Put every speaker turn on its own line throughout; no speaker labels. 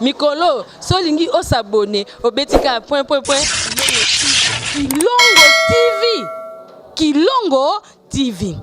mikolo solingi o s'abonner au betika point Kilongo TV. Kilongo TV.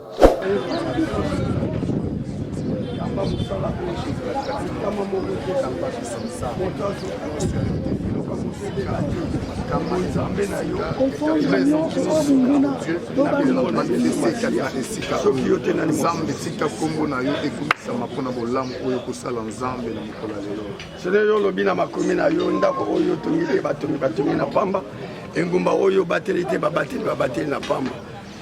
Engumba oyo batelite babateli na pamba.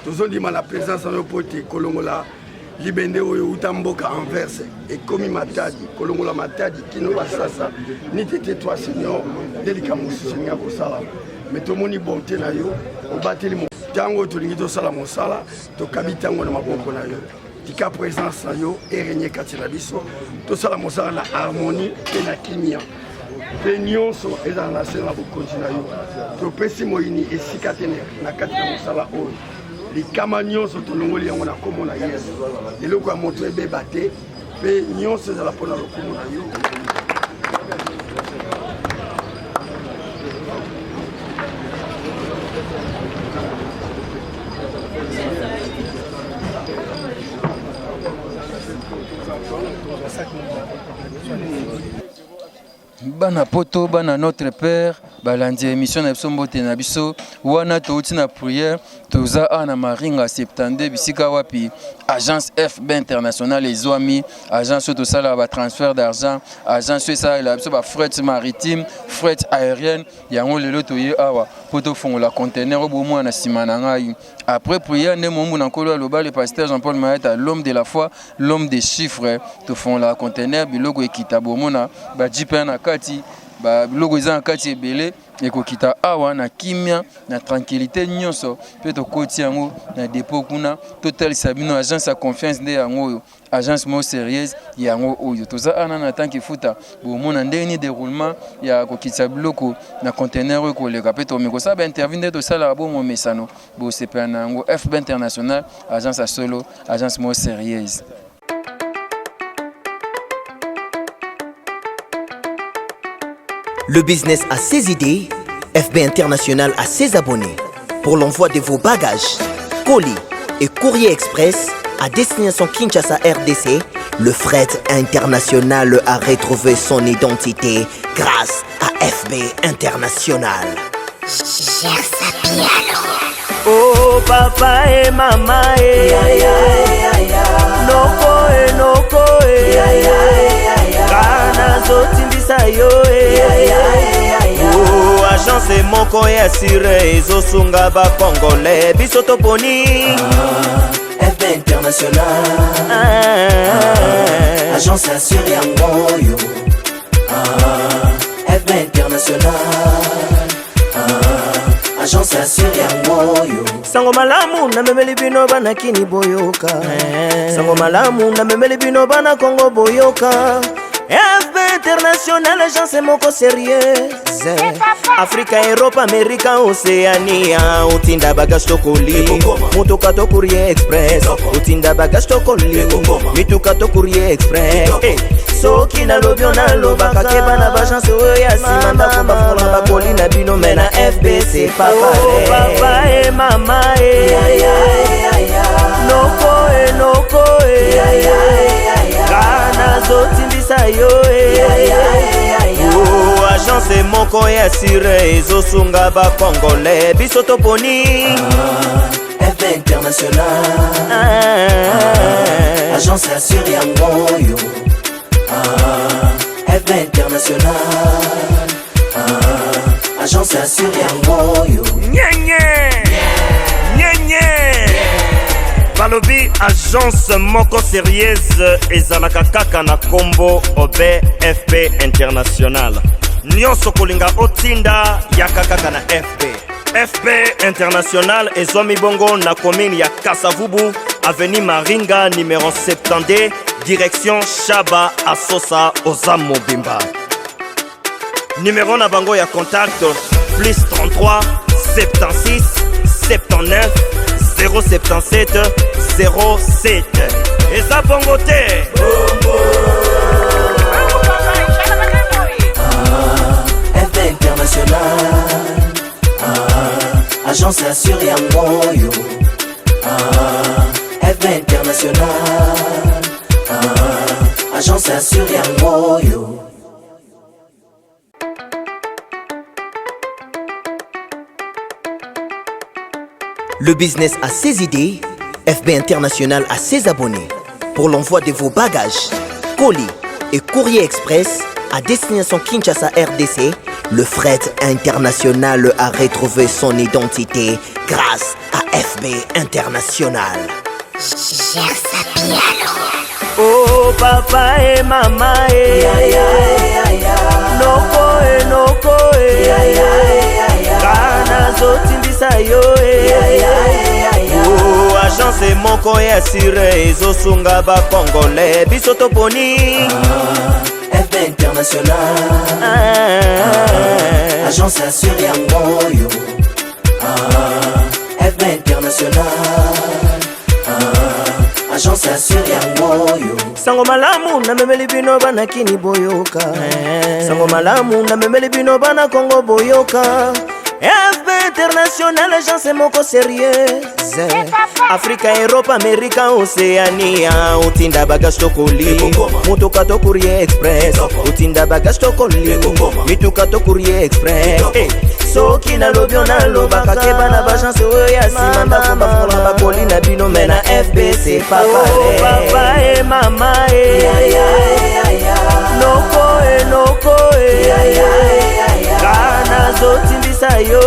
Tozondima na présence en pote kolongola libende oyo utamboka Anvers et komi matadi kolongola matadi kino basasa ni tete toi seigneur delika musenya ko sala mais to moni bonté na yo o bateli mo tango to lingi to sala mo sala to kabitango na maboko na yo tika présence na yo et régner katina biso to sala mo sala na harmonie et na kimia. Peignon sont dans la scène pour continuer. To pesi moini et sikatene na kati na musala oyo. Les camanions sont au long de la commune. Et le quoi montrer bébaté, peignon c'est dans la pona le commune.
Bana poto bana notre père balandi émission na biso mbote na biso wana touti na prière toza ana maringa 72 bisika wapi agence FB internationale ezwami agence to sala ba transfert d'argent agence ça la biso ba fret maritime fret aérienne yango lelo toye awa poto fongola conteneur bomo na simana ngai après prière ne mombu na kolo loba le pasteur Jean-Paul Maeta l'homme de la foi l'homme des chiffres to fond la conteneur biloko ekita bomona ba jipe na kati ba biloko eza kati ebele ekokita awa na kimia na tranquillité nyonso pe to koti yango na dépôt kuna total sabino agence à confiance de yango agence mo sérieuse yango oyo toza ana na tanki futa bomona ndeni déroulement ya kokita biloko na conteneur ko le kapeto meko sa ba intervenir to sala bo mo mesano bo sepa na yango FB international agence à solo agence mo sérieuse.
Le business a ses idées, FB International a ses abonnés. Pour l'envoi de vos bagages, colis et courrier express à destination Kinshasa RDC, le fret international a retrouvé son identité grâce à FB International.
Oh papa et maman noko kana zotindisa yo oh agence moko ya sire ezosunga ba congolais biso toponi
FB International agence assure yango yo FB International agence assure yango yo
sango malamu na memeli bino bana kini boyoka sango malamu na memeli bino bana Congo boyoka FB International agence moko sérieuse Afrique, Europe, Amérique, Océania utinda bagage tokoli mutuka to courrier express utinda bagage tokoli mituka to courrier express soki na lobio na lobaka keba na bagence oyo ya simanda komba fona bakoli na bino mena FB c'est pas pareil papa et maman noko kana zotindisa yo oh agence moko ya sire ezosunga ba congolais biso toponi
FB International agence assure yango yo FB International agence assure yango yo
balobi agence moko sérieuse ezalaka kaka na kombo obe FB International nyonso kolinga otinda yaka kaka na FB International ezomi bongo na commune ya Kasavubu avenue Maringa numéro 72 direction Chaba Asosa Ozamo Bimba numéro na bango ya contact plus 33 76 79 077 07 eza bongo te Agence assure yangoyo FB International Agence assure yangoyo.
Le business a ses idées, FB International a ses abonnés. Pour l'envoi de vos bagages, colis et courrier express à destination Kinshasa RDC, le fret international a retrouvé son identité grâce à FB International.
Oh papa et maman noko kana zotindisa yo Oh agence moko ya sire ezosunga ba congolais biso toponi FB International agence assure yangoyo FB International agence assure yangoyo. Sango malamu na memeli bino bana kini boyoka Sango malamu na memeli bino bana Congo boyoka FB International agence moko sérieux Africa, Europe, America, Oceania Utinda bagage tokoli Mutuka to courrier express Utinda bagage tokoli Mituka to courrier express Soki na lobyo na lobaka keba na bagence oya simanda komba fona bakoli na bino mena FB c'est pas pareil papa et maman noko kana zotindisa yo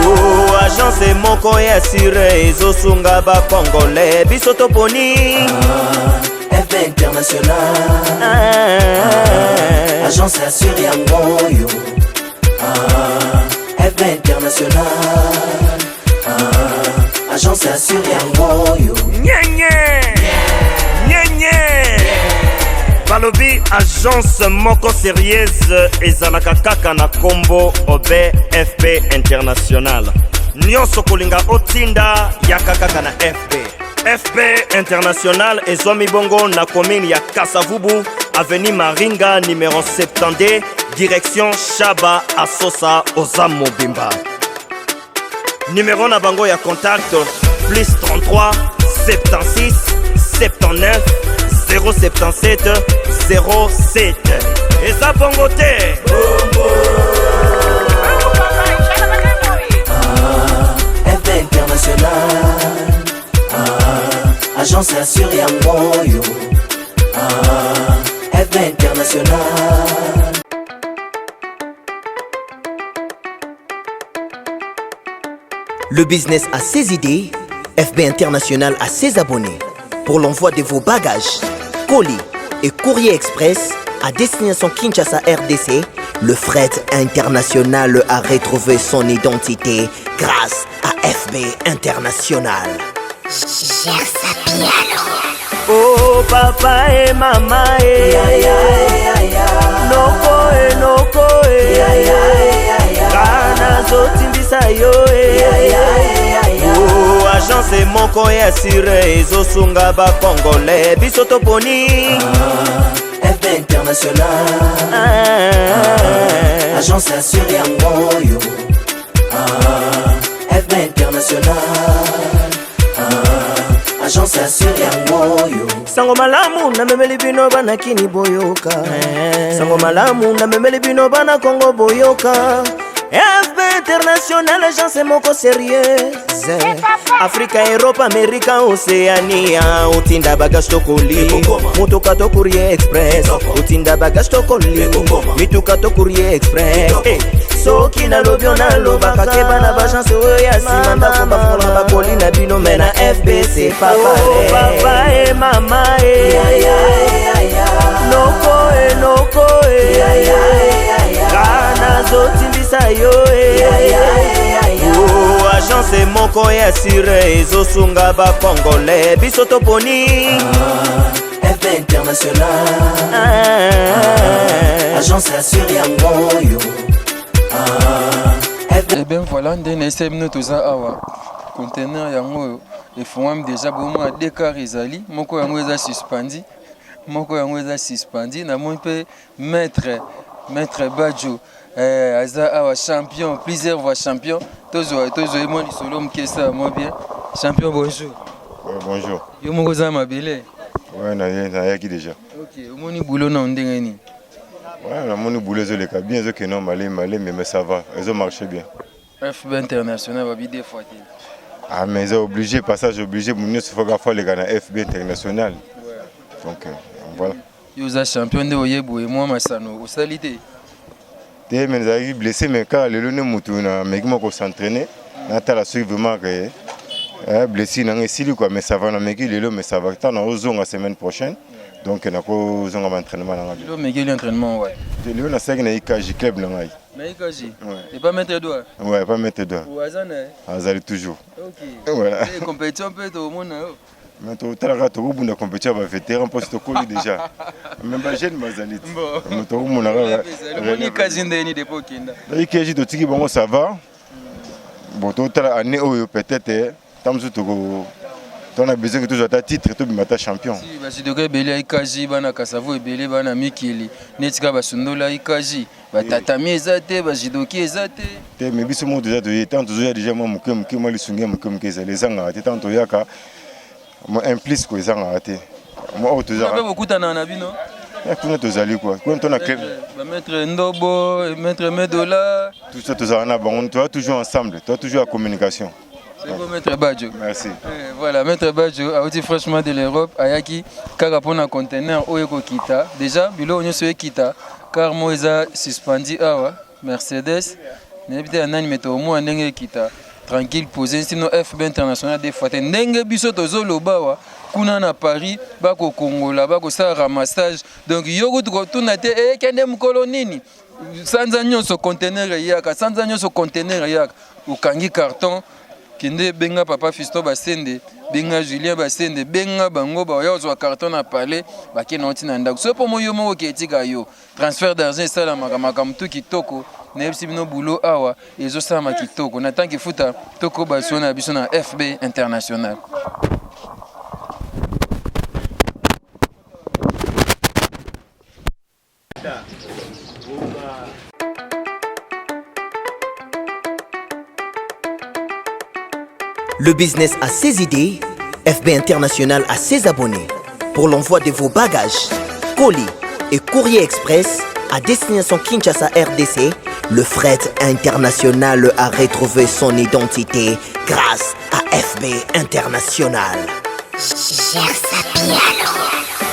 Oh agence moko ya sire ezosunga ba congolais biso toponi FB International agence assure yangoyo FB International agence assure yangoyo. Balobi agence moko sérieuse ezalaka kaka na kombo obe FB International nyonso kolinga otinda yaka kaka na FB International ezwami bongo na commune ya Kasavubu avenue Maringa numéro 72 direction Shaba Asosa Oza Mobimba. Numéro na bango ya contact plus 33 76 79 077 07. Et ça bongo te FB International agence assure yangoyo FB International.
Le business a ses idées, FB International a ses abonnés. Pour l'envoi de vos bagages, colis et courrier express à destination Kinshasa RDC, le fret international a retrouvé son identité grâce à FB International.
Oh papa et maman noko kana zotindisa yo Oh agence moko ya sire ezosunga ba congolais biso toponi FB International agence assure yangoyo FB International agence assure yangoyo. Sango malamu na memeli bino bana kini boyoka Sango malamu na memeli bino bana Congo boyoka FB International agence moko sérieux Africa, Europe, America, Oceania Utinda bagage tokoli Mutuka to courrier express Utinda bagage tokoli Mituka to courrier express Soki na lobyo na lobaka keba na bagence oya simanda komba fona bakoli na bino mena FB c'est pas pareil papa et maman noko kana zotindisa yo Oh agence moko ya sire ezosunga ba congolais biso toponi FB International agence assure yangoyo
Eh bien voilà, ndenge esebino toza awa conteneur yango efungwami déjà bomo 2 quarts ezali moko yango eza suspendi namoni mpe maître Badjo aza awa champion plusieurs fois champion Tozwa moi ni solo mkesa moi bien. Champion bonjour.
Ouais, bonjour.
Yo moko za mabele.
Ouais, na yaki déjà.
OK, omoni boulot na ndenge ni.
Ouais, na moni boulot zo leka bien zo que non malé mais ça va. Ils ont marché bien.
FB international va bien des fois.
Ah mais ils ont obligé passage obligé mon se faut faire les gars na FB international. Ouais. Donc voilà.
Yo za champion de oyebo et moi masano au salité.
Té mais ils arrivent blessé mais quand le lone mutu na mais qui m'a s'entraîner na ta la suivre vraiment que blessé na ngesili quoi mais ça va na meki lelo mais ça va tant na ozonga semaine prochaine. Donc na ko zonga entraînement na
lelo meki l'entraînement ouais.
Lelo na sek na IKJ club na ngai.
Mais IKJ. Et pas mettre doigt.
Ouais, pas mettre doigt.
Ou azana.
Azali toujours.
OK. Voilà. Et compétition peut au monde là.
Mais tu as tout le compétition avec vétéran parce que tu connais déjà. Même pas jeune Mazalit. Mais tout le monde a
le casino de l'époque.
Il y a des gens qui ça va. Bon, tu as année peut-être tu as besoin que tu aies ta titre et tu sois champion.
Si, parce que tu as belé IKJ, bana Kasavo et belé bana Mikili. Netika basundola IKJ. Batatami ezate, bajidoki ezate.
Mais biso mo déjà déjà moi moi les sungi les anga tant to yaka. Moi implice quoi ils ont raté. Moi au toujours.
Vous beaucoup dans na bino.
Kuna tozali quoi. Quand on a club.
Ba mettre Ndobo, mettre Medola.
Tout ça tous on a bon, on doit toujours ensemble, doit toujours la communication.
C'est bon maître Badjo.
Merci.
Voilà maître Badjo a dit franchement de l'Europe ayaki kaka pona conteneur oyeko kita. Déjà bilo onyo so kita car moza suspendu awa Mercedes. N'habite anani meto mo ndenge kita. Tranquille posé sinon FB international des fois ndenge biso tozoloba wa kuna na Paris bako Kongola bako sa ramassage donc yoko tuna te kende mukolo nini sanza nyonso conteneur yaka sanza nyonso conteneur yaka ukangi carton kende benga papa Fisto Basende benga Julien Basende benga bango ba yozwa carton na palais bakena otina ndako so po moyo moko ketika yo transfert d'argent ça la makamtu kitoko nebisi bino boulot awa ezosama kitoko na tanki futa toko basona biso na FB international.
Le business a ses idées, FB International a ses abonnés. Pour l'envoi de vos bagages, colis et courrier express à destination Kinshasa RDC, le fret international a retrouvé son identité grâce à FB International.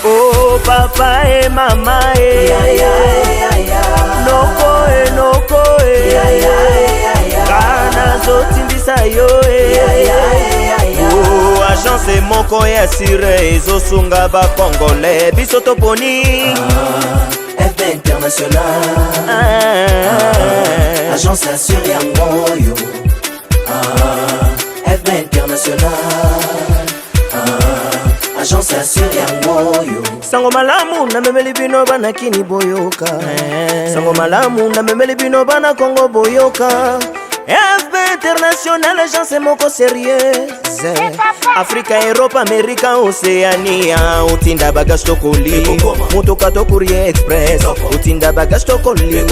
Oh papa et maman noko kana zotindisa yo oh agence moko ya sire ezosunga ba congolais biso toponi
FB International agence assure yango yo FB International agence assure yango yo
sango malamu na memeli bino bana kini boyoka sango malamu na memeli bino bana Congo boyoka FB International agence moko sérieuse Afrique, Europe, Amérique, Océania utinda bagage tokoli mutuka to courrier express utinda bagage tokoli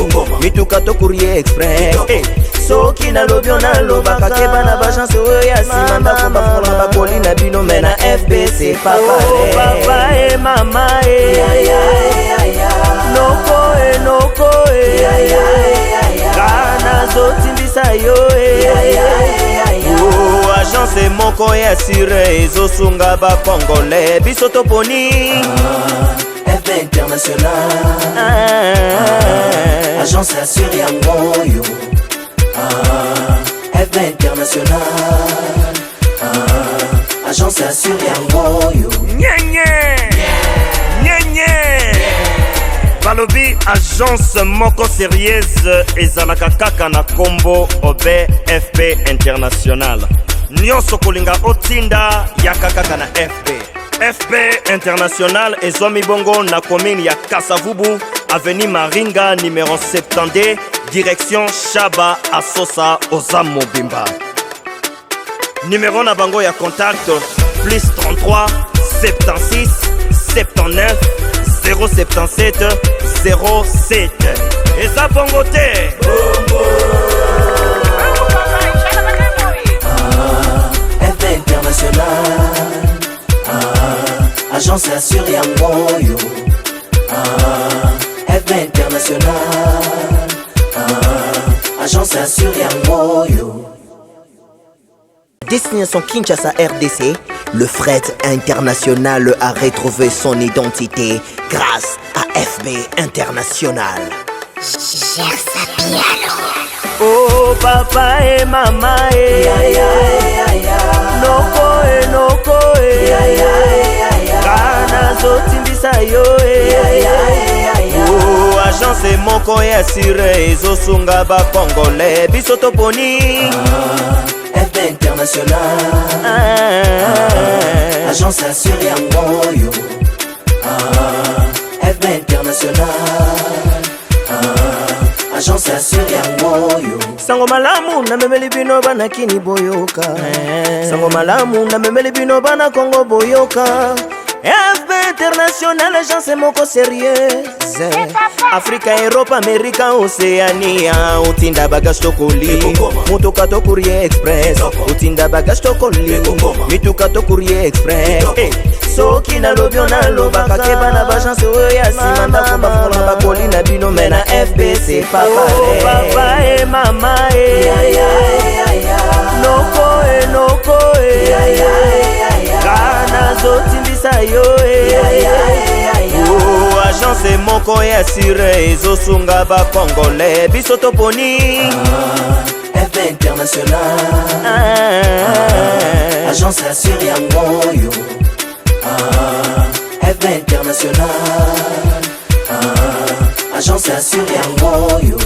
mituka to courrier express soki na lobio na lobaka keba na bagence oyo ya sima ndako bafonga bakoli na bino me na FB c'est pas pareil papa et mama noko kana zotindisa yo oh agence moko ya sire ezosunga ba congolais biso toponi
FB International agence assure yango yo FB International agence assure yango yo
balobi agence moko sérieuse ezalaka kaka na kombo obe FB International nyonso kolinga otinda yaka kaka na FB International ezomi bongo na commune ya Kasavubu avenue Maringa numéro 72 direction Chaba Asosa Oza Mobimba numéro na bango ya contact plus 33 76 79 077 07 eza bongo te
Agence assure Yangoyo. FB International. Agence assure Yangoyo.
Destination Kinshasa RDC, le fret international a retrouvé son identité grâce à FB International.
Oh papa et maman noko kana zotimbisa yo Oh agence moko ya sire ezosunga ba congolais biso toponi
FB International. Agence assure Yangoyo. FB International. Agence assure Yangoyo.
Sango malamu na memeli bino bana kini boyoka Sango malamu na memeli bino bana Congo boyoka FB International agence moko sérieuse Afrique, Europe, Amérique, Océania Utinda bagage tokoli Mutuka to courrier express Utinda bagage tokoli Mituka to courrier express Soki na lobyo na lobaka Keba na bagence oya simanda Komba fonga bakoli na bino Mena FB c'est pas pareil Papa et maman Noko Kana zotimbisa yo Oh agence moko ya sire ezosunga ba congolais biso toponi
FB International. Agence assure Yangoyo. FB International. Agence assure Yangoyo.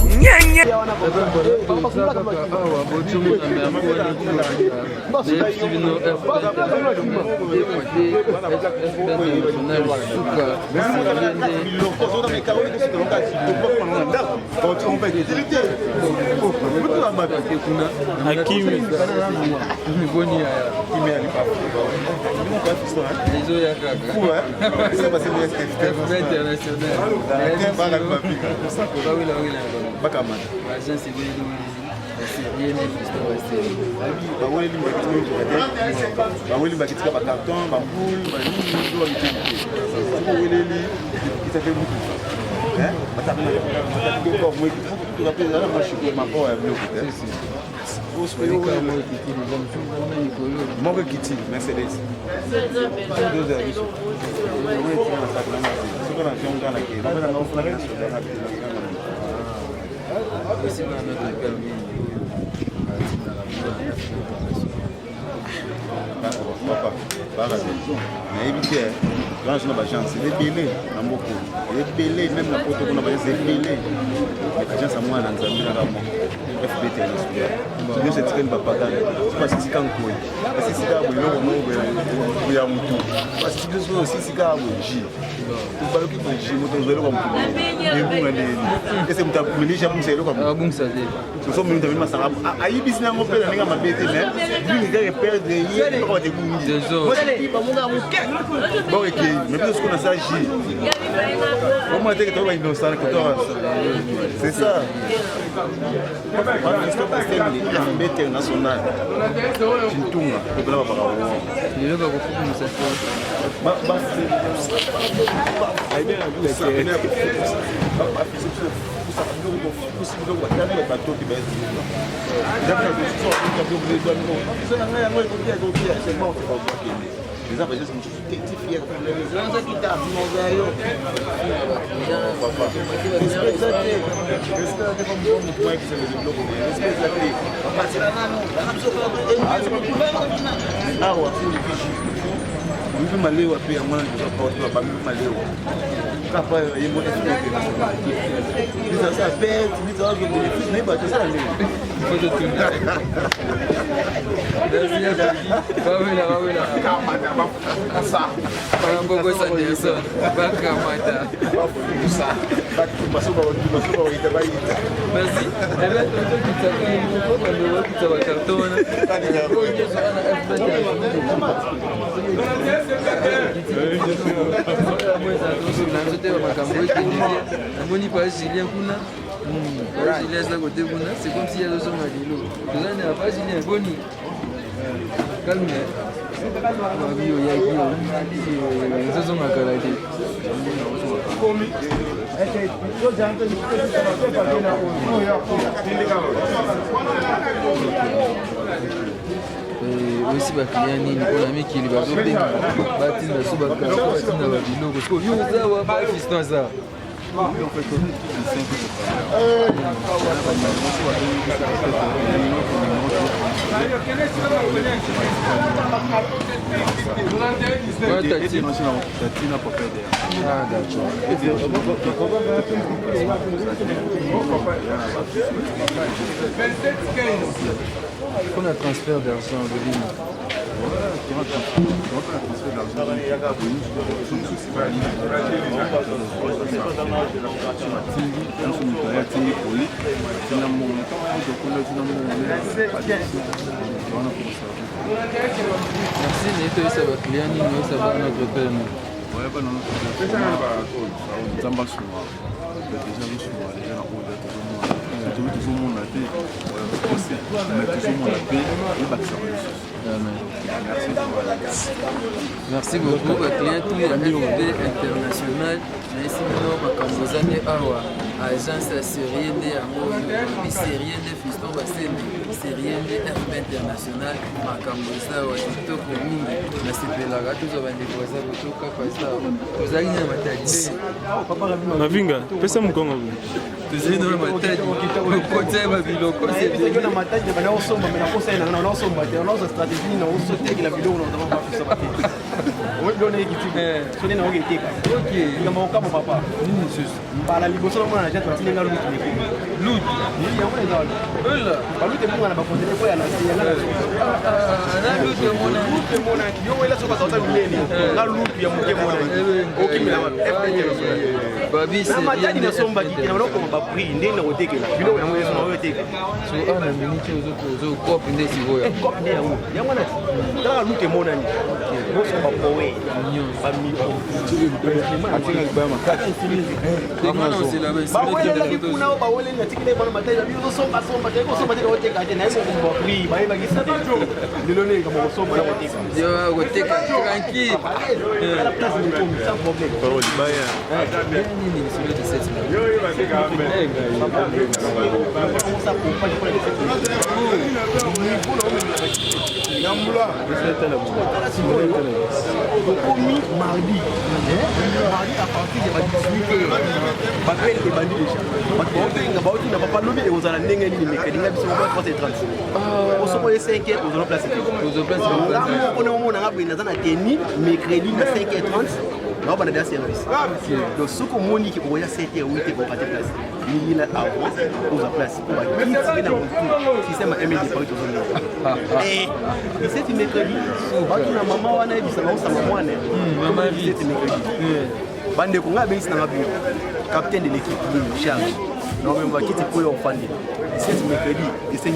C'est ça. International. Chintunga. Les gens sont fiers les gens qui tapent
C'est comme si il y a deux hommes à l'îlot. Calme. Aussi bakiliya nini mpona mikili bazobenga batinda so batinda babiloko siko yo ozawa bafiston aza Qu'on a transfert d'argent de ligne. Merci, Neto, ça va client, ça va notre père. Merci beaucoup, client tout FB international. Merci beaucoup, agence sérienne de Yango, sérienne de Fiston Bassemi, sérienne de FB international, Makambosa, Washington, Mingi, la CPLA, tous les déposés, tout le cas, vous allez dans ma tête.
Navinga, pesa mkongo.
Tuzini na matadi, ukote mabiloko.
Sasa na matadi bana osomba mena kosa ina na osomba te na osa strategy na osote kila video na ndaba kwa sabati. Wewe ndio kitu. Sio na oge teka. Okay. Kama ukamo papa. Nini sisi? Mbala liboso mwana na jatu tinga lu kitu. Lut. Ni ya mwana zao. Ela. Balute munga na bakonde kwa na ya na. Na lut mwana. Lut mwana. Yo wela soka sauta mileni. Na lut ya mke mwana. Okimila ma. Babi c'est matadi na somba kiki na loko mabapri ndena otekela. Bino na mwana na oteka.
So ana miniti ozo kopi ndesi boya.
Kopi ndia ngo. Ya mwana. Kala lut mwana ni. Boso bapowe. Komi mardi à partir de 18h bappel et bandi déjà bato bauti na papa lobi ezala ndenge nini mekadi nga biso kwa 3h30 osomo ye 5h ozala place on on a ngabina za na tennis mercredi na 5h30 na bana da service donc ce qu'on moni qui oya 7h 8h pour partir place ni la avant aux place pour quitter na retour système MD pas tout et c'est mercredi bato na mama wana bisa ba usama mwana mama vie c'est mercredi bande ko ngabe isina ngabi capitaine de l'équipe de charge non même va quitter pour en fandi c'est mercredi et c'est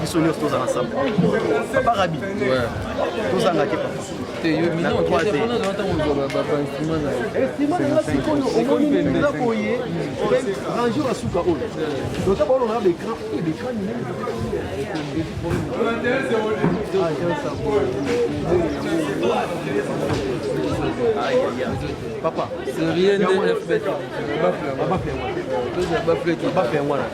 missionnaires tous ensemble papa rabi ouais tous en ngate papa
te yo mino kwa te pona dans temps on va pas instrument
na siko au moins nous koye ranger asuka on donc d'abord on a l'écran papa
c'est rien de FB
bafle mwana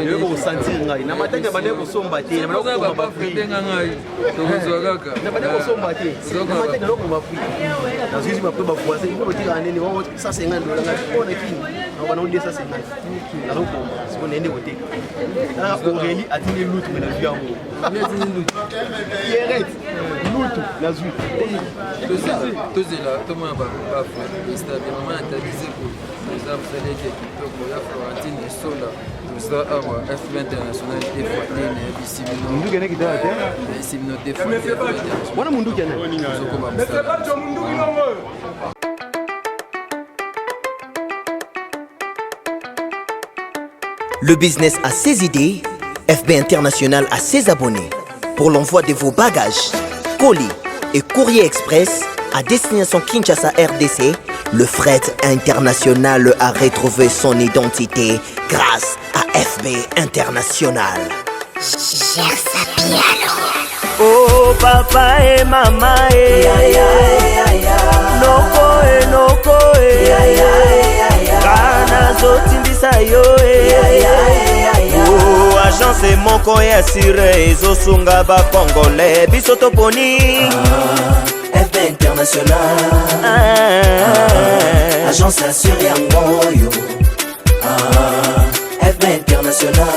yo sentir ngai na matanga bane ko somba te na bana ko bafle
ngai to zo kaka
na bana ko somba te na matanga loko bafle na zizi ba ba croiser ko tira nene wa ça c'est ngando la ngati na kini na bana onde ça c'est ngati na loko siko nende wote na Aurélie atini lutu na via mo atini lutu Pierrette lutu na zui
to zela to ma ba c'est vraiment interdisé pour ça vous allez dire kitoko ya Florentine Sola ça awa FB international et Fatine ici
mundu gene kidala te
ici no défense
wana mundu gene
Le business a ses idées, FB International a ses abonnés. Pour l'envoi de vos bagages, colis et courrier express à destination Kinshasa RDC, le fret international a retrouvé son identité grâce à FB International. Gère ça bien,
Oh papa et mama noko kana zotimbisa yo Oh agence moko ya sire ezosunga ba congolais biso toponi
FB International agence assure yango yo FB International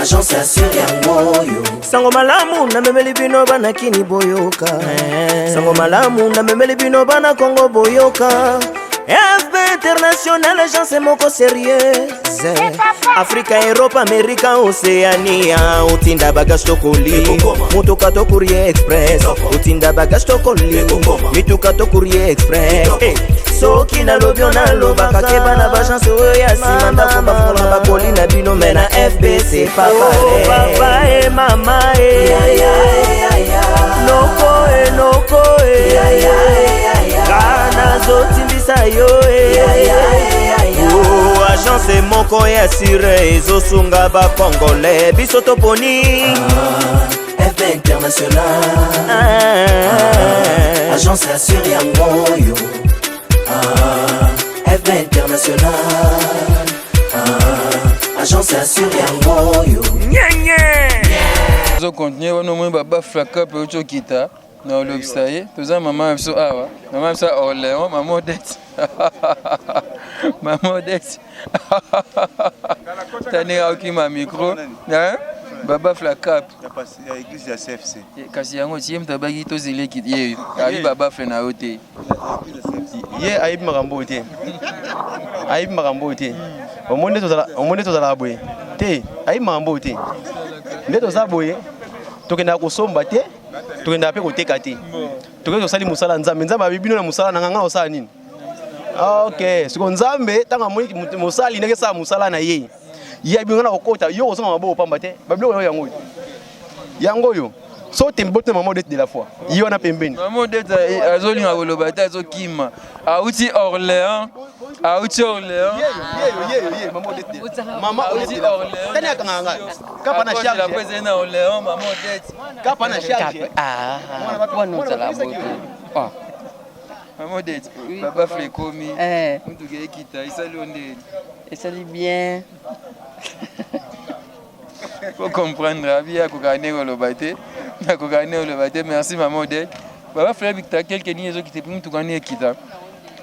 agence assure yango yo
sango malamu na memeli bino bana kini boyoka sango malamu na memeli bino bana Congo boyoka FB International agence moko sérieux Afrika, Europe, Amerika, Oceania Utinda bagage tokoli Mutuka to Courrier Express Utinda bagage tokoli Mituka to Courrier Express Soki na lobyo na lobaka Keba na bagence oya simanda Kumba fuma bakoli na bino mena FBC papa Oh papa e mama Noko Kana zotimbisa yo Oh agence moko ya sire ezosunga ba congolais biso toponi
FB International agence assure yango yo FB International agence assure yango yo
Zo continuer wana mwe baba flaka pe ocho kita na olobsaye toza mama biso awa mama biso Orléans mama Odette Maman Odette Tane auki ma micro hein baba flakap
ya église ya CFC
kasi yango tiem tabaki to zeleki ye abi baba fle na hote
ye ayib makambo te ayib makambo te omonde tozala boye te ayib makambo te nde toza boye tokenda kosomba te tokenda pe koteka te tokenda tosali musala nzambe nzambe abibino na musala na nganga osala nini ok siko nzambe tanga musali ndenge sa musala na ye ya binga na kokota yo osoma mabo pamba te babilo yango yo so tembote Maman Odette de la foi yo na pembeni
Maman Odette azolinga koloba te azokima auti Orléans
ye Maman Odette Maman Odette tani akanga kapa na charge
la présidente na Orléans Maman Odette
kapa na charge
wana uzala bote Maman Odette baba fle komi mtu gekita isali onde
esali bien
faut comprendre bien kokane kolobate na kokane kolobate merci Maman Odette baba fle bikta quelque ni ezo kite pour mtu kane kita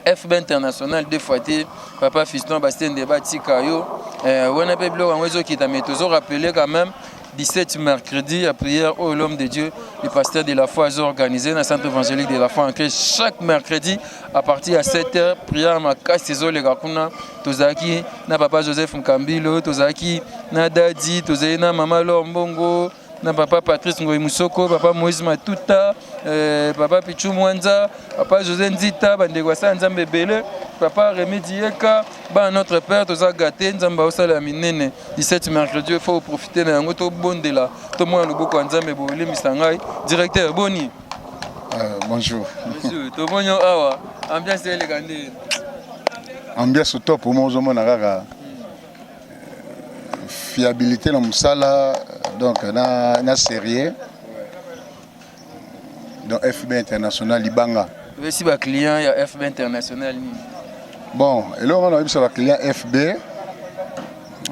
FB International deux fois te papa fiston Bastien débat tikayo wana pe blog en ezo kita mais toujours rappeler quand même 17 mercredi à prière au l'homme de Dieu, le pasteur de la foi a organisé dans le centre évangélique de la foi en Christ chaque mercredi à partir de 7h, prière ma casse les gakuna, tozaki na papa Joseph Mkambilo, tozaki na Dadi, tozaki na mama Lombongo, na papa Patrice Ngoy Musoko, papa Moïse Matuta, papa Pichu Mwanza, papa José Nzita, bandeko sa Nzambe Bele, papa Rémi Dieka, ba notre père toza gâté Nzamba osala minene 17 mercredi il faut profiter na yango to bondela to mo loboko Nzambe bolé misangai directeur boni
bonjour
to bonyo awa ambiance ele kande
ambiance top pour moi ozomona kaka fiabilité na musala donc na sérieux dans FB International libanga
si ba client ya FB International ni
bon et là on a eu ça client FB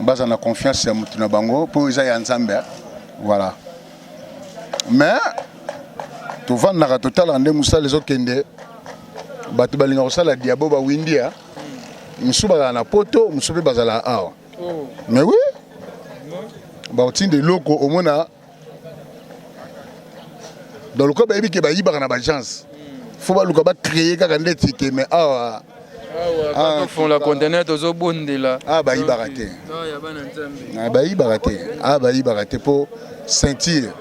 base na confiance ya mutu na bango pour isa ya Nzambe voilà mais to vanda total ande musala les okende batu balinga kosala diabo ba windia musuba na poto musupe bazala awa mais oui ba otinde loko omona dans le cas ba ebike ba yibaka na ba chance faut ba luka ba créer kaka ndeti ke mais awa
quand font la conteneur tozo bondela
ba yibaka te ba yibaka te ba yibaka te pour sentir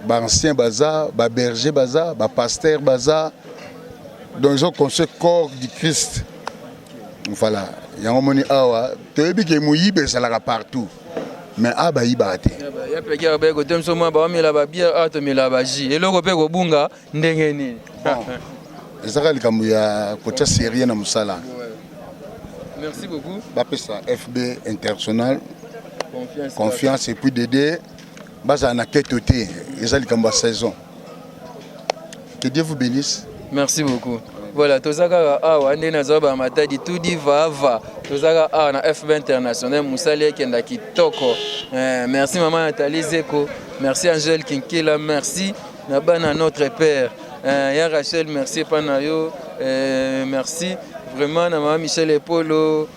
ba ancien baza ba berger baza ba pasteur baza donc ils ont construit corps du Christ voilà yango moni awa to ebike muyibe salaka partout mais ba yibaka te
ya peki ba ko temso ma ba mela ba bière ato mela ba ji eloko pe ko bunga ndenge nini
ezaka likambo ya kotia sérieux na musala.
Merci beaucoup.
Bapesa FB International confiance et puis d'aider baza na keto te ezali kamba saison. Que Dieu vous bénisse.
Merci beaucoup. Voilà, tozaka awa ndena zoba matadi tudi va. Tozaka awa na FB International Musale kenda kitoko. Merci maman Nathalie Zeko, merci Angèle Kinkela, merci na bana notre père. Ya Rachel, merci Panayo, merci vraiment na maman Michel Epolo,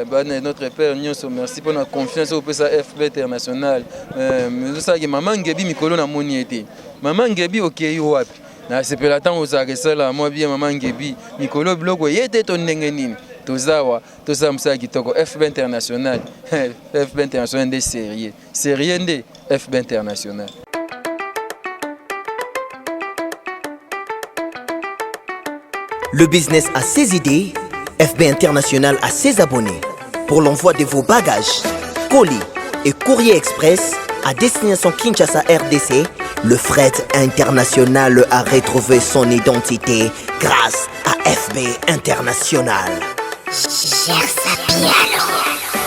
bana notre père nyonso, merci pour la confiance au PSA FB International. Mais ça que maman Ngebi mikolo na moni été. Maman Ngebi OK wapi? Na sepela tant aux aresala moi bien maman Ngebi mikolo blog yete ton ndenge nini tozawa tosamsa kitoko FB International FB International des sérieux ndé FB International.
Le business a ses idées, FB International a ses abonnés. Pour l'envoi de vos bagages, colis et courrier express à destination Kinshasa RDC, le fret international a retrouvé son identité grâce à FB International.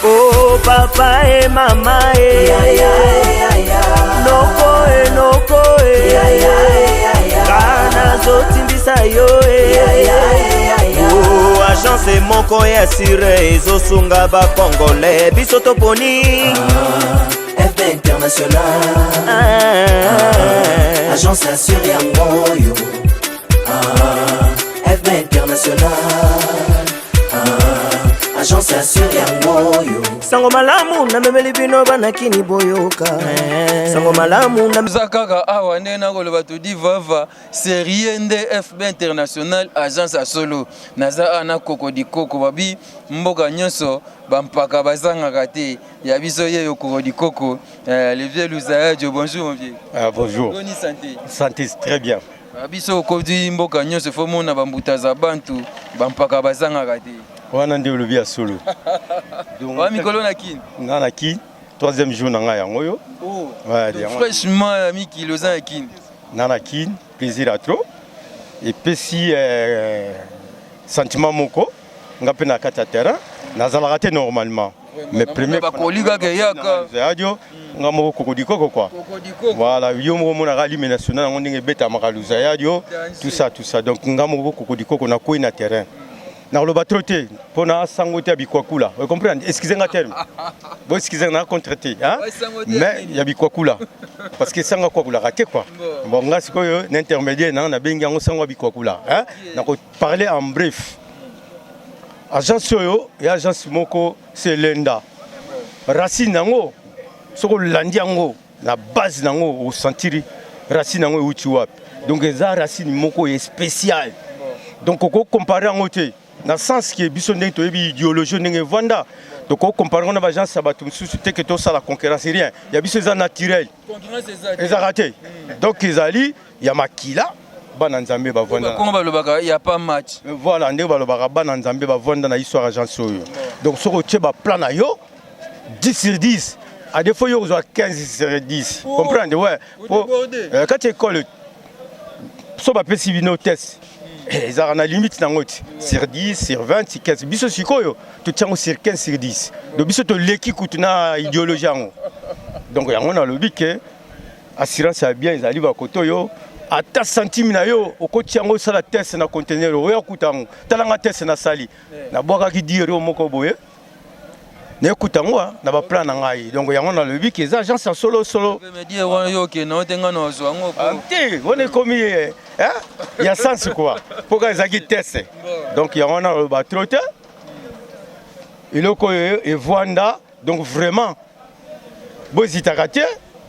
Oh papa et maman noko kana zotimbisa yo Oh agence moko ya sire ezosunga ba congolais biso toponi
FB International Agence assure yango yo FB International Agence assure yango yo
Sango malamu na memeli bino banakini boyoka Sango malamu na
zakaka awa ndena koloba tudi vava série nde FB International agence à solo naza ana kokodi koko babi mboka nyonso bampaka bazanga te ya biso ye kokodi koko le vieux Luzayo bonjour mon vieux.
Bonjour.
Bonne santé.
Santé très bien.
Biso kodi mboka nyonso fo mona bambuta za bantu bampaka bazanga te.
Wana nde lobi ya solo.
Donc wa mikolo na kin.
Na kin troisième jour na nga yango yo.
Oh.
Ouais,
fraîchement mi kilo za kin.
Na kin plaisir à trop. Et puis si sentiment moko nga pe na kata terrain nazala raté normalement. Mais premier
ba koliga ke yaka.
Radio nga moko kokodi koko quoi. Voilà, yo mo mona rali national ngo ndenge beta makaluza radio tout ça donc nga moko kokodi koko na ko na terrain. Dans le bateau, pour na sangote abikwakula. Vous comprenez? Excusez-moi terme. Bon, excusez-moi contraté, hein? Mais il y a bikwakula. Parce que sanga kwakula raté quoi. Bon, nga siko yo n'intermédiaire na bengi ngo sango bikwakula, hein? Na ko parler en bref. Agence yo et agence moko c'est Lenda. Racine nango soko landi yango la base nango au sentiri racine nango uti wapi. Donc eza racine moko est spécial. Donc ko comparer en côté dans le sens que biso ndenge to yebi idéologie ndenge vanda donc on compare on a agence sabatu mususu te que to ça la concurrence rien il y a biso ça naturel ils a raté donc ils ali il y a makila bana nzambe ba vanda
comment balobaka il y a pas match
voilà ndenge balobaka bana nzambe ba vanda na histoire agence oyo donc soko tie ba plan na yo 10 sur 10 à des fois yo zo 15 sur 10 comprendre ouais quand tu école so ba pesi bino test ils ont la limite sur 10, sur 20, sur 15. Biso sikoyo, tu tiens sur 15, sur 10. Donc biso to leki kutuna idéologie. Donc on a le but que assurance a bien ils arrivent à côté yo. À ta centime na yo, au côté yango ça la test na conteneur oya kutango. Talanga test na sali. Na boka ki dire moko boye. Na kutango na ba plan na ngai. Donc on a le but que les agences solo.
Me dire yo que non tenga no zo ngo.
On est comme hein? Il y a sens quoi. Pourquoi ils ont testé? Donc il y a un batrote. Il est Vanda. Donc vraiment,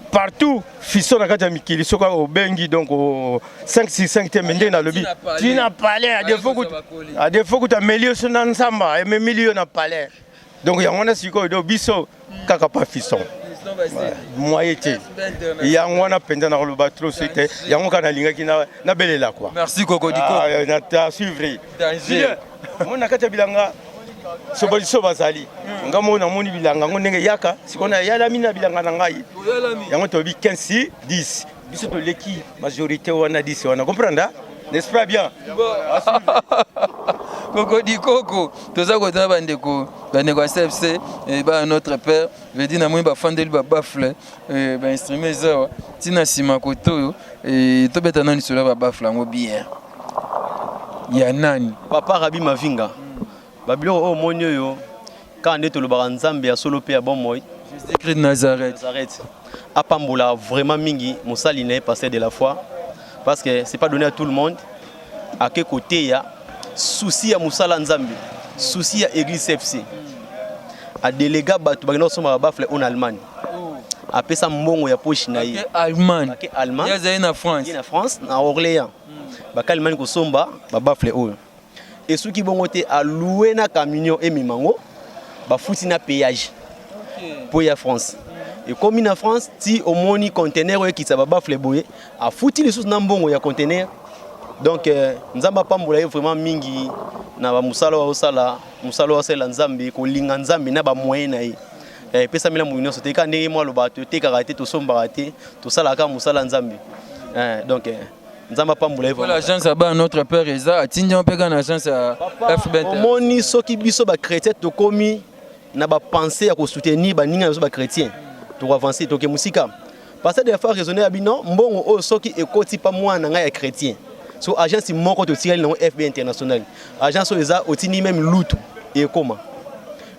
partout, Fisson a gagné Mikili, au Bengi, donc au 565 Temende dans le but. Tu n'as pas l'air, à des fois que tu as milieu sur l'ensemble, et même milieu n'a pas l'air. Donc il y a un asiko de Bisso, Kakapa Fisson. Moi été il y a un pendant dans le bateau c'était il y a un canal qui na belela quoi.
Merci Koko Diko
na ta suivre mon nakata bilanga so bazali ngamo na moni bilanga ngonenge yaka sikona yala mina bilanga na ngai yango to bi 15 10 biso to leki majorité wana 10 wana comprendre n'est-ce pas bien
Cocody Coco. Tout ça, quand on a des CFC, et notre père, veut dire que nous fandeli bafle, instrument ça. Tina Simakoto, et tout bête nan sur bafle en bien. Yanani.
Papa Rabi Mavinga. Babilo au monyo yo. Quand on est le baranzambe à solo pe à bon moi.
Jésus-Christ de Nazareth.
Apambola vraiment mingi, Moussali n'est passé de la foi. Parce que c'est pas donné à tout le monde. À quel côté il y a souci à Moussala Nzambe, souci à Église FC. À délégat batu bagno soma bafle en Allemagne. Après ça mbongo ya poche na yi.
Allemagne.
Allemagne.
Ya zaina na France.
Na France na Orléans. Ba Allemagne ko somba ba bafle oyo. Et ceux qui bongo te a louer na camion et mimango ba futi na péage. Pour ya France. Et comme en France, si au moni conteneur qui ça va bafle boye, a futi les sous na mbongo ya conteneur. Donc nzamba pambola vraiment mingi na ba musala wa sala nzambe ko linga nzambe na ba moyen na ye. Pesa mila mu union sote ka ndenge moi lo bato te karaté to somba raté to sala ka musala nzambe. Donc nzamba pambola
vraiment. L'agence aba notre père Eza atinja on peka na agence à FBT.
Moni soki biso ba chrétien to komi na ba penser à ko soutenir ba ninga ba chrétien to avancer to ke musika. Parce que des fois raisonner abino mbongo o soki ekoti pa mwana nga ya chrétien. So agence moko to tirel na FB international. Agence eza otini même lutu et comment.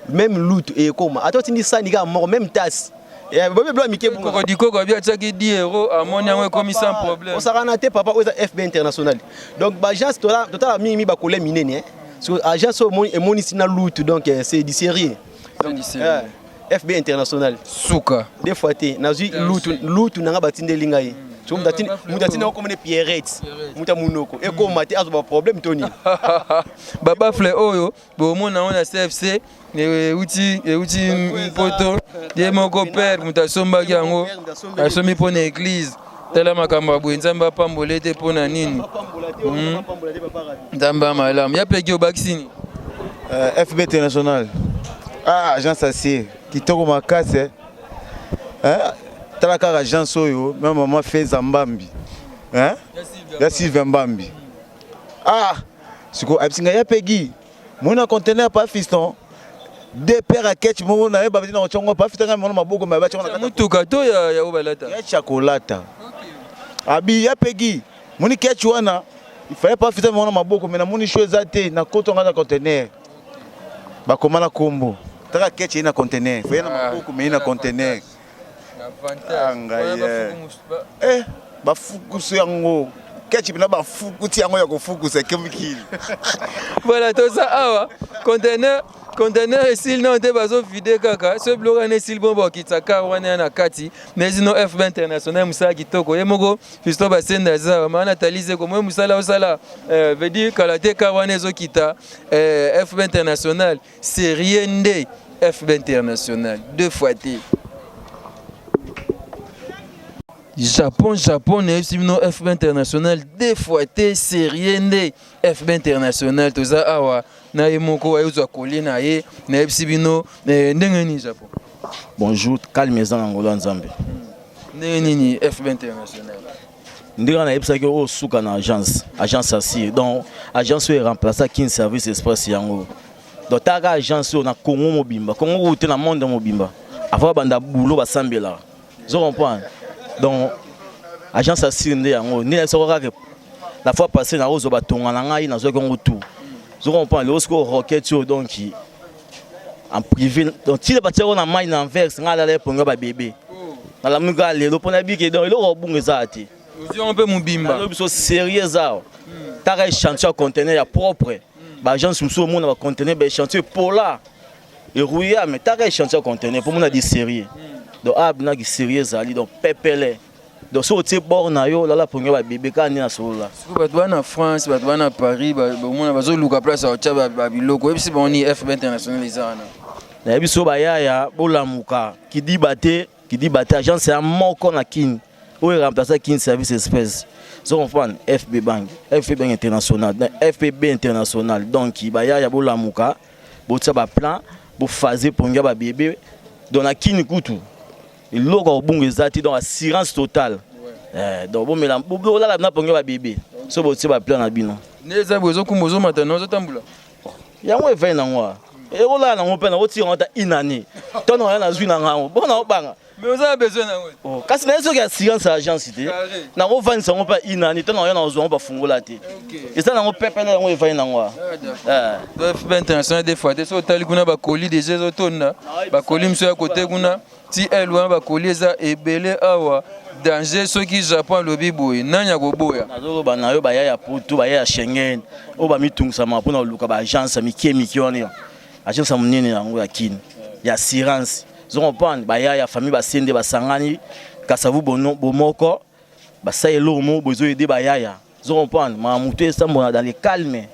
Même lutu et comment. Atotini ça ni ga moko même tasse. Et bobé blanc mike bon.
Cocody Coco bia tsaki 10 € amoni yango comme sans problème.
On s'arana te papa oza FB international. Donc agence total mi ba kolé minene hein. So agence moni sina lutu donc c'est du sérieux. Donc FB international.
Souka.
Des fois te nazi lutu nanga batinde lingai. So mutatine ko mene Pierrette mutamunoko e ko mate azo ba problème toni
baba fle oyo bo mona on a CFC uti poto ye moko père mutasomba yango asomi pona église tela makamba bo nzamba pambolé te pona nini nzamba malam ya peki obaksini
FB international agence assez kitoko makase Talaka agence oyo même maman fait Zambambi hein ya Sylvain Mbambi siko absinga ya pegi mona conteneur pas fiston deux paires à ketch mo na ba na chongo pas fiston ngam maboko ma ba chongo na
mutuka to ya obalata
ya chocolate abi ya pegi moni ketch wana il fallait pas fiston mo na maboko mais na moni chose te na koto ngana conteneur ba komana kombo taka ketch ina conteneur faut na maboko mais ina conteneur bafukusu yango ketchup na bafukuti yango ya kofukusa kemikili.
Voilà tout ça awa conteneur esil na te bazo vide kaka ce bloc ane sil bombo kitaka wana na kati mais no FB international musala kitoko ye moko fisto basenda za mana talize ko musala osala veut dire kalate ka wana zo kita FB international c'est rien de FB international deux fois t Japon et sinon FB international deux fois té série ndé FB international toza awa na yemoko ayozwa kolina ye na FCBino ndengeni Japon.
Bonjour calmez-en Angola Nzambe.
Ndengeni FB international.
Ndira na yebsaki o suka na agence assis donc agence est remplacée Kin Service Express yango. Donc ta agence na Congo mobimba Congo ou te na monde mobimba avant banda boulot basambela. Vous comprenez? Donc agence assurée yango ni la fois passée na ozo batonga na ngai na zo kongo tout zo comprend le osko rocket donc en privé donc ti le batio na mai na Anvers ngala le ponga ba bébé na la muga le lo pona bi ke donc le robunga zati
ozo on peut mubimba
le biso sérieux ça ta chantier conteneur ya propre ba agence muso mona ba conteneur ba chantier pola et rouya mais ta chantier conteneur pour mona di sérieux donc abna qui sérieux ali donc pepele donc so te borna yo la ponga ba bébé kani na sola
bato na France bato na Paris ba mona bazo luka place au tcha ba biloko et puis bon ni FB international izana
na biso ba yaya bolamuka qui dit baté agence ya moko na kin o remplacer Kin Service Express so comprendre FB Bank international FPB international donc ba yaya bolamuka botsa ba plan bo fazer ponga ba bébé dans la kin kutu il logo bungu zati donc assurance totale donc bon melam bo la na ponga ba bébé so bo tse ba plan na bino
neza bozo kumozo matano zo tambula
yango evai nango ekolala nango mpe nakotira ngo ta inani to na nazwi na ngango mpona obanga
mais vous avez besoin nango
kasi na soki assurance ya agence te nakovandisa ngo mpe inani to na nazwa ngo bafungola te eza nango pepe na yango evai nango
FB international des fois te so otali kuna bakoli deja ezotonda bakoli mosu ya kote kuna ti elwa bakoli eza ebele awa danger soki Japon alobi boye nani akoboya
nazoloba na yo baya ya poto baya ya Schengen oyo bamitungisama mpona koluka baagence mike wana agence monene yango ya kini ya assurance zongopane baya ya famille basende basangani kasavu bomoko basala eloko moko bozoyede bayaya zongopane mamutu esambona dans le calme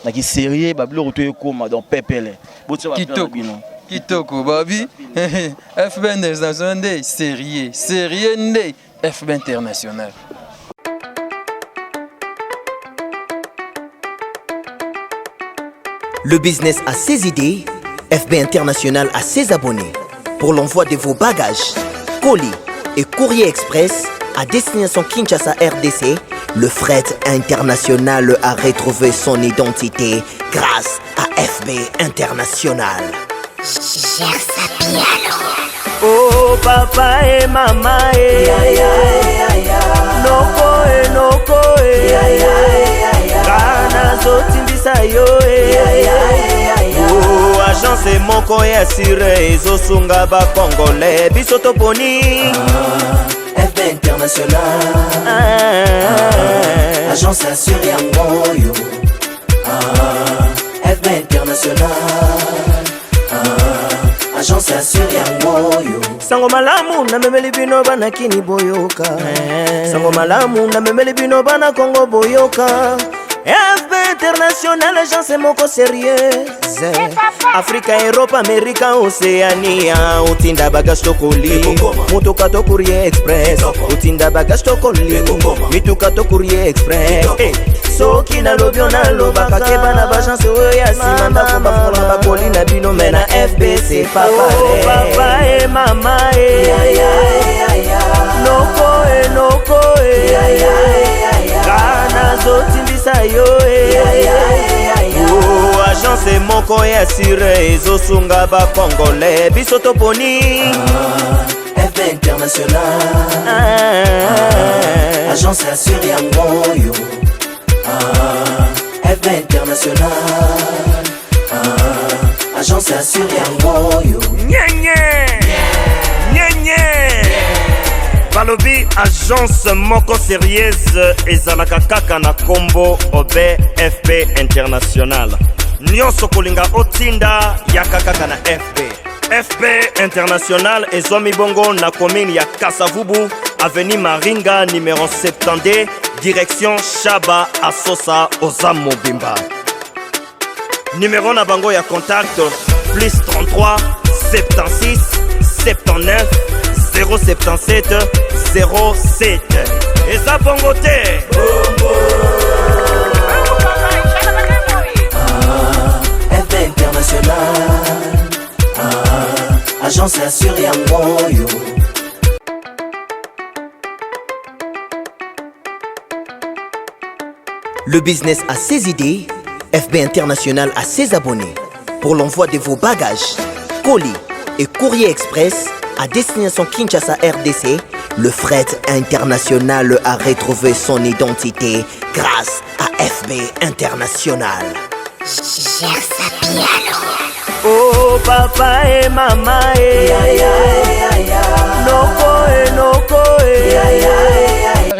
na kisérieux babiloko to ekoma donc pepele
kitoko babi FB international nde sérieux nde FB international.
Le business a ses idées, FB International a ses abonnés. Pour l'envoi de vos bagages, colis et courrier express à destination Kinshasa RDC, le fret international a retrouvé son identité grâce à FB International.
Oh papa et maman noko kana zotimbisa yo oh agence moko ya sire ezosunga bakongole biso toponi
FB International agence assure yango yo FB International agence assure yango yo
sango malamu na memeli bino bana kini boyoka sango malamu na memeli bino bana Congo boyoka FB International agence moko sérieuse Afrique, Europe, Amérique, Océania utinda bagage tokoli mutuka to courrier express utinda bagage tokoli mituka to courrier express soki na lobio na lobaka keba na bagence oyo ya nsima ndako bafonga bakoli na bino me na FB c'est pas pareil papa et mama noko kana zotimbisa yo oh agence moko ya sire ezosunga bakongole biso toponi
FB International agence assure yango yo FB International agence assure yango yo
nyenye balobi agence moko sérieuse ezalaka kaka na kombo obe FB International nyonso kolinga otinda yaka kaka na FB International ezomi bongo na commune ya Kasavubu avenue Maringa numéro 72 direction Shaba Asosa Oza Mobimba. Numéro na bango ya contact plus 33 76 79 077 07. Eza bongo te
FB International agence assure yango yo.
Le business a ses idées, FB International a ses abonnés. Pour l'envoi de vos bagages, colis et courrier express à destination Kinshasa RDC, le fret international a retrouvé son identité grâce à FB International.
oh papa et mama noko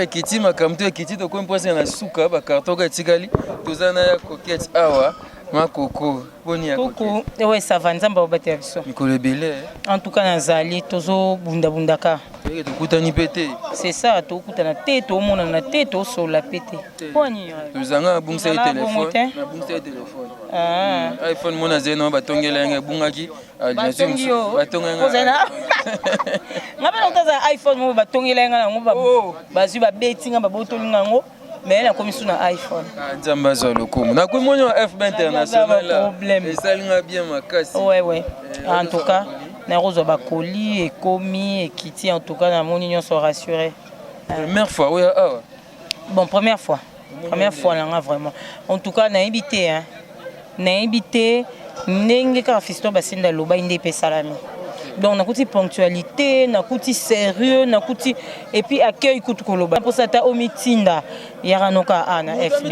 ekiti makambo to ekiti tokomi mposa na suka bakarton ka etikali toza na ya coquette awa makoko boni ya
koko ewe sava nzambe obatela biso
mikolo ebele
en tout cas nazali tozobundabundaka
tokutani mpe te
c'est ça tokutana te tomonana te tosola pe te poni
tozanga abungisa ye telefone iphone mona zeli na batongela yango ebungaki
batongioozana ngape na kotaza iphone mo batongela yango nango bazwi babetinga babotolinga yango mais nakomi su na iphone
nzambe azwa lokumu nakomi moni wa FB International esalinga bien makasi
ouais en tout cas nakozwa bakoli ekomi ekiti en tout cas namoni nyonso rassuré
première fois oya awa
bon première fois nanga vraiment en tout cas nayebi te hein nayebi te ndenge kaka Fiston Basenda loba inde pe salami. Donc nakuti ponctualité, nakuti sérieux, nakuti et puis accueil kutu koloba. Pour ça ta omitinda yaranoka ana FB.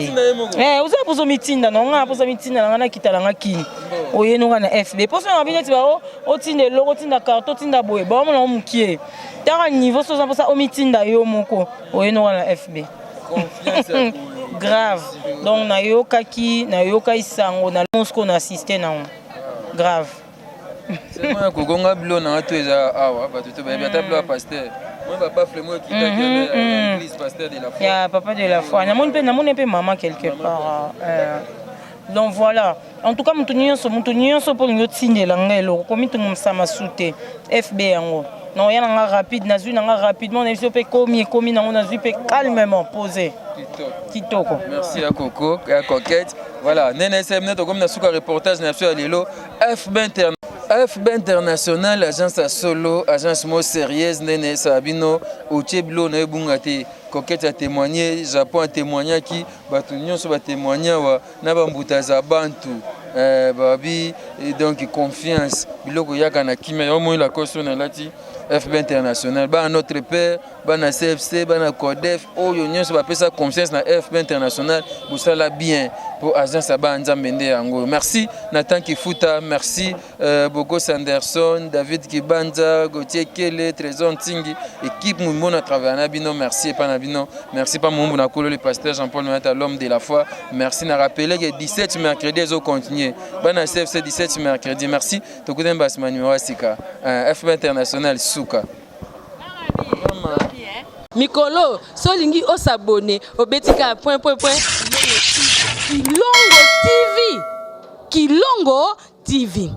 Oza pour omitinda non pour omitinda ngana kitalanga kini. Oye no na FB. Pour ça ngabine ti ba o tinde logo tinda carton tinda boye. Ba mo na mukie. Tara niveau so pour ça omitinda yo moko. Oye no na FB. Confiance grave. Donc na yoka isango na Moscou na assister na grave.
C'est moi qui gonga blo na to eza awa ba to ba ta blo pasteur. Moi papa Flémo qui t'a l'église pasteur de la foi.
Ya papa de la foi. Na mon pe maman quelque part. Donc voilà. En tout cas mutunyo so pour nous tindela ngelo komi tungu msama sute FB yango. Non ya nga rapide na zui nga rapidement na pe komi na zui pe calmement posé. Kitoko.
Merci à Coco, à Coquette. Voilà, Nene Semnet comme na suka reportage na sur Lelo FB International, agence à solo, agence mo sérieuse, Nene Sabino, Ocheblo na bungate. Coquette a témoigné, Japon a témoigné qui batunyo so ba témoigner wa na bambuta za bantu. Babi et donc confiance biloko yaka na kimia au moins la caution na lati FB International ba notre père ba na CFC ba na CODEF o yo nyonso ba pesa confiance na FB International pour ça la bien pour agence ba nzambende yango. Merci Nathan Kifuta, merci Bogo Sanderson, David Kibanza, Gauthier Kele, Trésor Ntingi, équipe Mumbo à travers Nabino, merci pas Nabino, merci pas Mumbo na kolo le pasteur Jean-Paul Noël l'homme de la foi. Merci na rappeler que 17 mercredi ils ont continué. Bana CFC 17 mercredi. Merci. Tokuden Basmani Wasika. FB International Souka.
Mikolo, solingi o s'abonner au Betika Kilongo TV. Kilongo TV.